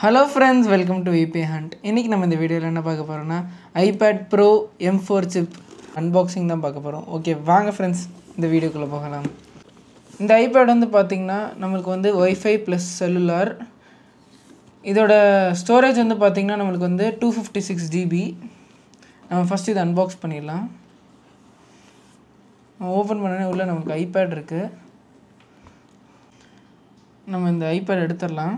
Hello friends, welcome to VP Hunt. இன்னைக்கு நம்ம இந்த வீடியோல என்ன பார்க்க போறோம்னா iPad Pro M4 chip unboxing தான் பார்க்க போறோம். ஓகே, வாங்க friends இந்த வீடியோக்குள்ள போகலாம். இந்த iPad வந்து பாத்தீங்கன்னா நமக்கு வந்து Wi-Fi plus cellular. இதோட ஸ்டோரேஜ் வந்து பாத்தீங்கன்னா நமக்கு வந்து 256 GB. நம்ம ஃபர்ஸ்ட் இத unbox பண்ணிடலாம். ஓபன் பண்ணனே உள்ள நமக்கு iPad இருக்கு. நம்ம இந்த iPad எடுத்துறலாம்.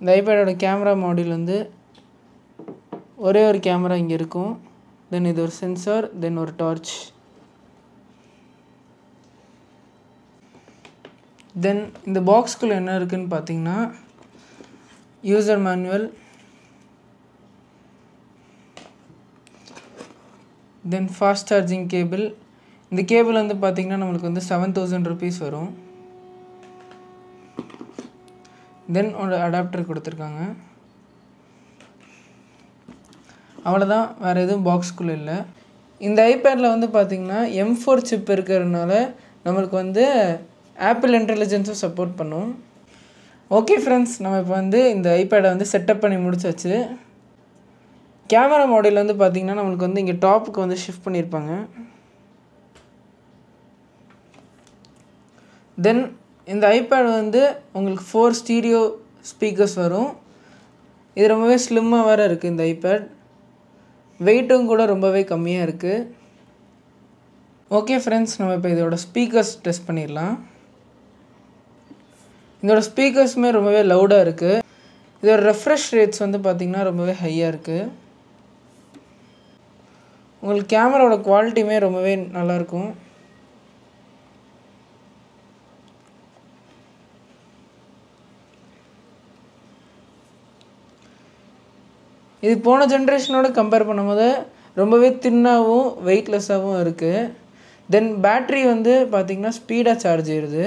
இந்த iPad கேமரா மாடியூல் வந்து ஒரே ஒரு கேமரா இங்க இருக்கும். தென் இது ஒரு சென்சார், தென் ஒரு டார்ச். தென் இந்த பாக்ஸ்க்குள்ள என்ன இருக்குன்னு பாத்தீங்கன்னா யூசர் மேனுவல், தென் ஃபாஸ்ட் சார்ஜிங் கேபிள். இந்த கேபிள் வந்து பாத்தீங்கன்னா நமக்கு வந்து 7000 rupees வரும். தென் ஒரு அடாப்டர் கொடுத்திருக்காங்க. அவ்வளவுதான், வேற எதுவும் பாக்ஸ்க்குள்ள இல்ல. இந்த iPadல வந்து பாத்தீங்கன்னா M4 chip இருக்கிறதுனால நமக்கு வந்து Apple Intelligence சப்போர்ட் பண்ணும். ஓகே फ्रेंड्स, நம்ம இப்போ வந்து இந்த iPad வந்து செட்டப் பண்ணி முடிச்சாச்சு. கேமரா மாடியூல் வந்து பாத்தீங்கன்னா நமக்கு வந்து இங்க டாப்புக்கு வந்து ஷிஃப்ட் பண்ணிருப்பாங்க. தென் இந்த iPad வந்து உங்களுக்கு 4 ஸ்டீரியோ ஸ்பீக்கர்ஸ் வரும். இது ரொம்பவே ஸ்லிம்மா வேற இருக்கு இந்த iPad. வெயிட்டும் கூட ரொம்பவே கம்மியா இருக்கு. ஓகே फ्रेंड्स, நம்ம இப்போ இதோட ஸ்பீக்கர்ஸ் டெஸ்ட் பண்ணிரலாம். இதோட ஸ்பீக்கர்ஸ்மே ரொம்பவே லவுடா இருக்கு. இதோட ரெஃப்ரெஷ் ரேட்ஸ் வந்து பாத்தீங்கன்னா ரொம்பவே ஹையா இருக்கு. உங்களுக்கு கேமராவோட குவாலிட்டியுமே ரொம்பவே நல்லா இருக்கும். இது போன ஜெனரேஷனோட கம்பேர் பண்ணும்போது ரொம்பவே தின்னாவும் வெயிட்லெஸ்ஸாவும் இருக்கு. தென் பேட்டரி வந்து பாத்தீங்கன்னா ஸ்பீடா சார்ஜ் ஏறுது.